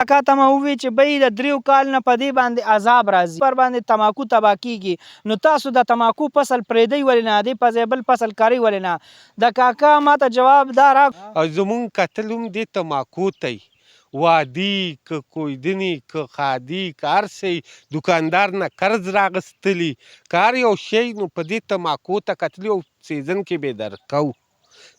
کاکا ته مې وویل چې بی د 3 کال نه په دې باندې عذاب راځي پر باندې تماکو تباه کیږي نو تاسو د تماکو فصل پرېږدئ ولې نه دې په ځای بل فصل کارئ ولې نه د کاکا ماته جواب دا او زمونږ کتل هم دې تماکو ته وادي که کویدنې که خادي که هر څه دوکاندار نه قرض راغستلي که هر یو شی نو په دې تماکو ته کتلي او سیزن کې به درکو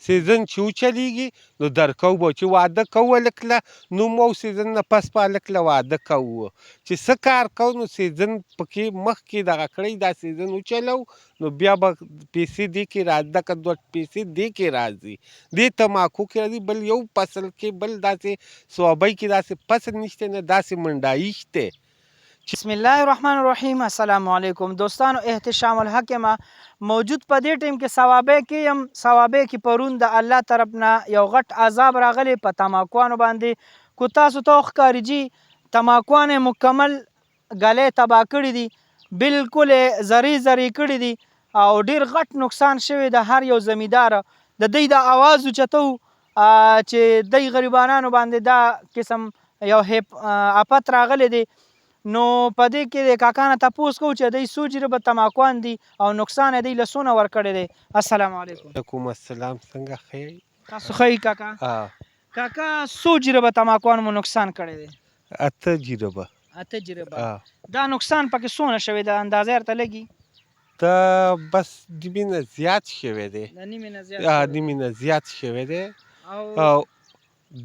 سیزن چې وچلیږي نو درکو به چې واده کوو هلک له نوم او سیزن نه پس به هلک له واده کوو چې څه کار کوو نو سیزن پکې مخکې دغه کړی دا سیزن وچلو نو بیا به پیسې دې کې راځي دغه 2 پیسې دې کې راځي دې تماکو کې راځي بل یو فصل کې بل داسې صوابۍ کې داسې فصل نشته نه داسې منډایي شته. بسم الله الرحمن الرحیم. السلام علیکم دوستانو، احتشام الحق ما موجود په دې ټیم کې ثوابې کې يم. ثوابې کې پرون د الله طرف نه یو غټ عذاب راغلی په تماکوانو باندې. کو تاسو ته ښکاري جي تماکوان مکمل ګلې تباه کړي دي، بالکل زری زری کړي دي او ډیر غټ نقصان شوی د هر یو زمیندار. د دوی د आवाज اوچتو چې دوی غریبانانو باندې دا قسم یو آفت راغلی دی. نو په دې کې د کاکا نه تپوس کوو چې دوی څو جریبه تماکوان دي او نقصان یې دوی له څونه ورکړی دی. السلام علیکم. وعلیکم السلام. څنګه ښه یې؟ تاسو ښه یې کاکا؟ کاکا څو جریبه تماکوان مو نقصان کړی دی؟ 8 جریبه. 8 جریبه. دا نقصان پکې څونه شوی د اندازه ورته لګي؟ دا بس نیمې نه زیات شوی دی. د نیمې نه زیات؟ نیمې نه زیات شوی دی او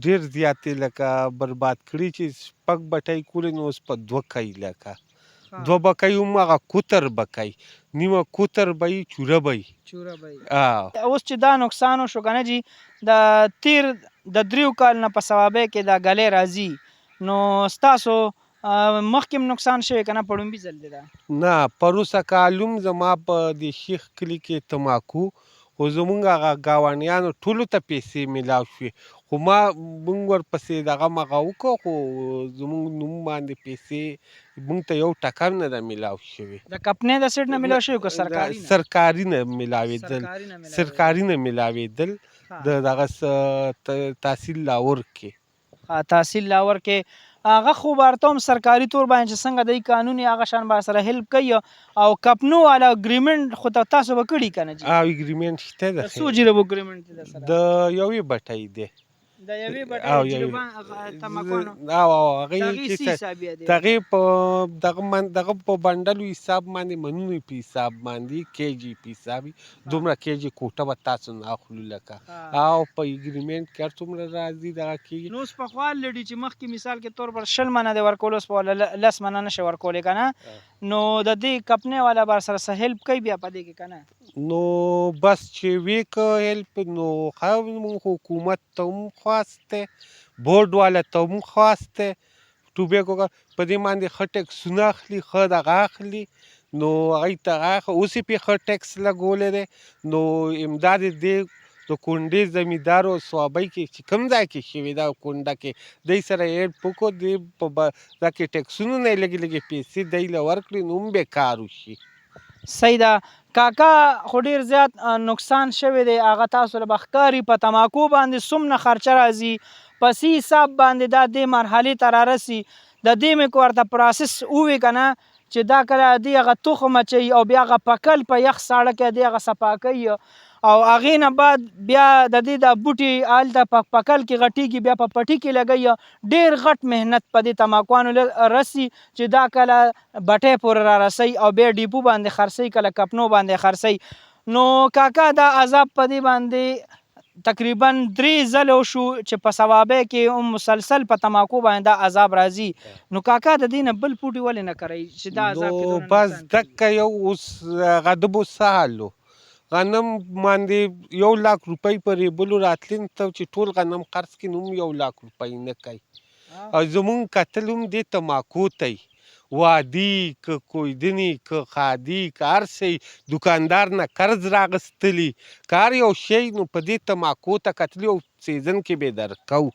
ډیر زیات لکه برباد کړي چې شپږ بټۍ کولې نو اوس په 2 کوي لکه 2 به کوي هم هغه کوتر به کوي نیمه کوتر به وي چوره به وي. اوس چې دا نقصان وشو که نه جي د تیر د 3 کال نه په ثوابۍ کې دا ګلۍ راځي نو ستاسو مخکې هم نقصان شوی که نه په لومبي ځل دی دا؟ نه پروسه کال هم زما په د شیخ کلي کې تماکو خو زمونږ هغه ګاونډیانو ټولو ته پیسې میلاو شوې خو مونږ ورپسې دغه مغه وکړو خو زمونږ نوم باندې پیسې مونږ ته یو ټکر نه ده میلاو شوې. د کمپنۍ د سیټ نه میلاو شوي که سرکاري نه؟ سرکاري نه میلاوېدل. سرکاري نه میلاوېدل د دغه تحصیل لاور کې. تحصیل لاور کې هغه خو ورته هم سرکاري طور باندې چې څنګه دی قانون هغه شان به سره هیلپ کوي او کپنو والا اګریمنټ خو تاسو به کړي که نه جي؟ اګریمنټ شته ده. څو جریبو اګریمنټ دی درسره؟ د یوې بټۍ دی. د یوې بټۍ جریبه تماکوانو هغې هغې څه حساب یې دی؟ د هغې په دغه په بنډلو حساب باندې منونو په حساب باندې کیجي په حساب دومره کیجي کوټه به تاسو نه اخلو لکه او په اګریمنټ کې هر څومره راځي دغه کېږي. نو اوس پخوا لډي چې مخکې مثال کې طور پر 20 منه دی ورکول اوس په 10 منه نشي ورکولی که نه؟ نو د دې کمپنۍ والا به سره څه هیلپ کوي بیا په دې کې که نه؟ نو بس چې وی که هیلپ نو حکومت ته هم خواسته بورډ والا ته هم خواسته ټوبیکو په دې باندې ښه ټیکسونه اخلي ښه دغه اخلي نو هغوی ته اوس یې پې ښه ټیکس لګولی دی نو امداد دې د کونډې زمیندارو صوابۍ کې چې کوم ځای کې شوې ده کونډه کې دوی سره هیلپ وکړو دوی په دا کې ټیکسونو نه یې لږې لږې پیسې دوی له ورکړي نو هم بېکار وشي. صحیح ده کاکا خو ډیر زیات نقصان شوی دی هغه تاسو له به ښکاري په تماکو باندې څومره خرچه راځي په سی حساب باندې دا دې مرحلې ته رارسي د دې مې که ورته پروسس ووي که نه چې دا کله دې هغه تخم اچوي او بیا هغه پکل په یخ ساړه کې دې هغه صفا کوي او هغې نه بعد بیا د دې د بوټي هلته په پکل کې غټېږي بیا په پټي کې لګوي ډېر غټ محنت په دې تماکوانو رسي چې دا کله بټۍ پورې را رسوي او بیا ډیپو باندې خرڅوي کله کپنو باندې خرڅوي. نو کاکا دا عذاب په دې باندې تقریبا 3 ځله وشو چې په ثوابۍ کې هم مسلسل په تماکو باندې دا عذاب راځي نو کاکا د دې نه بل پوټي ولې نه کوئ چې دا عذاب نو بس دکه یو اوس هغه د بو څه حال و غنم باندې 1 لاک روپۍ په ریبلو راتلین ته چې ټول غنم خرڅ کړي نو هم 1 لاک روپۍ نه کوي او زمونږ کتل هم دې تماکو ته وادي که کویدنې که خادي که هر څه دوکاندار نه قرض راغستلي که هر یو شی نو په دې تماکو ته کتلي او سیزن کې به درکو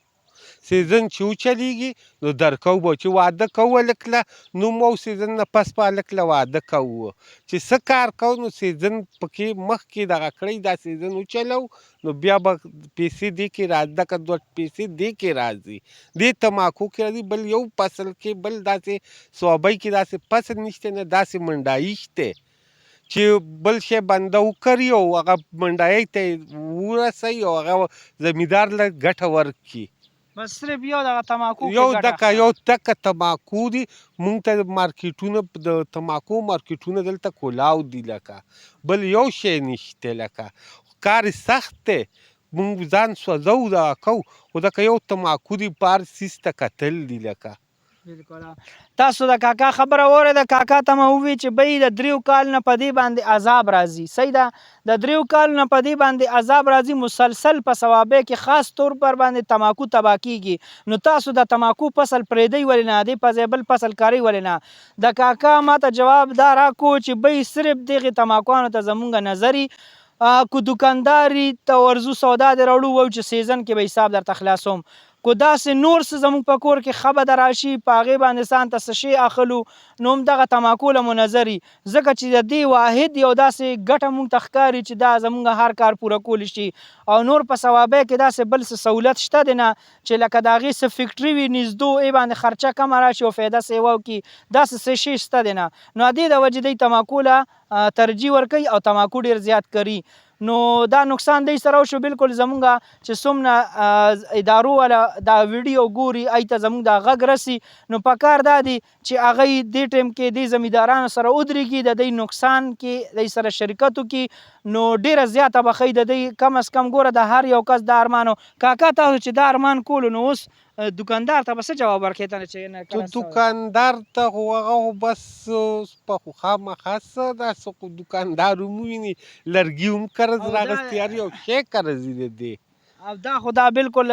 سیزن چې وچلیږي نو درکو به چې واده کوو هلک له نوم او سیزن نه پس به هلک له واده کوو چې څه کار کوو نو سیزن پکې مخکې دغه کړی دا سیزن وچلو نو بیا به پیسې دې کې راځي دغه دوه پیسې دې کې راځي دې تماکو کې راځي بل یو فصل کې بل داسې صوابۍ کې داسې فصل نشته نه داسې منډایي شته چې بل شی بنده وکړي او هغه منډایي ته ورسوي او هغه زمیندار له ګټه ورکړي بس صرف یو دغه تماکو یو کې ګټه دکه یو دکه تماکو دي مونږ ته مارکیټونه د تماکو مارکیټونه دلته کولاو دي لکه بل یو شی نشته لکه کار سخت دی مونږ ځان سوځو دغه کوو خو دکه یو تماکو دي په هر څیز ته کتل دي لکه بالکل تاسو د کاکا خبره واورېده کاکا ته مې ووی چې بی د 3 کال نه په دې باندې عذاب راځي صحیح ده د 3 کال نه په دې باندې عذاب راځي مسلسل په ثوابۍ کې خاص طور پر باندې تماکو تباه کیږي نو تاسو د تماکو فصل پرېږدئ ولې نه دې په ځای بل فصل کاری ولې نه د کاکا ماته جواب دا راکړو چې بی صرف دغې تماکوانو ته زمونږ نظري کو دکانداري ته ورځو سودا دې راوړو وایو چې سیزن کې به حساب درته خلاصوم کو داسې نور څه زموږ په کور کې ښه به د راشي په هغې باندې ځان ته څه شی اخلو نو همدغه تماکو له مو نظري ځکه چې د دې واحد یو داسې ګټه موږ ته ښکاري چې دا زموږ هر کار پوره کولی شي او نور په ثوابۍ کې داسې بل څه سهولت شته دی نه چې لکه د هغې څه فکټري وي نږدو ای باندې خرچه کمه راشي او فایده څه یې وکړي داسې څه شی شته دی نه نو د دې د وجې دی تماکو له ترجیح ورکوي او تماکو ډېر زیات کوي نو دا نقصان دی سره وشو بالکل زمونږ چې څومره ادارو والا دا ویډیو ګوري ای ته زمونږ دا غږ رسي نو پکار دا دی چې هغوی دې ټیم کې دې زمیندارانو سره ودرېږي د دوی نقصان کې دوی سره شرکت وکړي نو ډېره زیاته به ښایي د دوی کم از کم ګوره د هر یو کس دا ارمان کاکا تاسو چې دا ارمان کولو نو اوس دکاندار ته به څه جواب ورکړې ته چې نه تو دکاندار ته خو هغه خو بس په خو خامخا څه داسې خو دکاندار هم وویني لرګي هم قرض راغستی هر یو شی قرض دی د دې او دا خو دا بالکل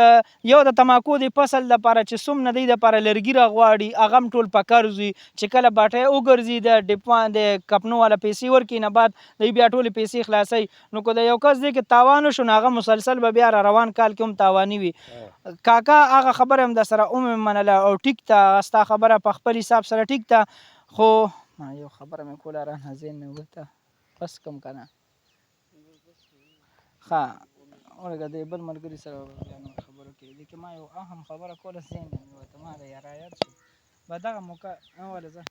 یو د تماکو د فصل دپاره چې څومره دی دپاره لرګي راغواړي هغه هم ټول په قرض وي چې کله باټۍ وګرځي د ډیپوان د کپنو والا پیسې ورکړي نه بعد دوی بیا ټولې پیسې خلاصوي نو که د یو کس دی کې تاوان وشو نو هغه مسلسل به بیا را روان کال کې هم تاواني وي کاکا هغه خبره هم در سره ومنله او ټیک ته ستا خبره په خپل حساب سره ټیک ته خو یو خبره مې کوله رانه ذهن نه وته بس کم که نه ښه ورګه د بل ملګري سره بیا نور خبرو کې دې کې ما یو اهم خبره کوله ذهن نه مې وته ما د یاره یاد شو به دغه موقع ولې زه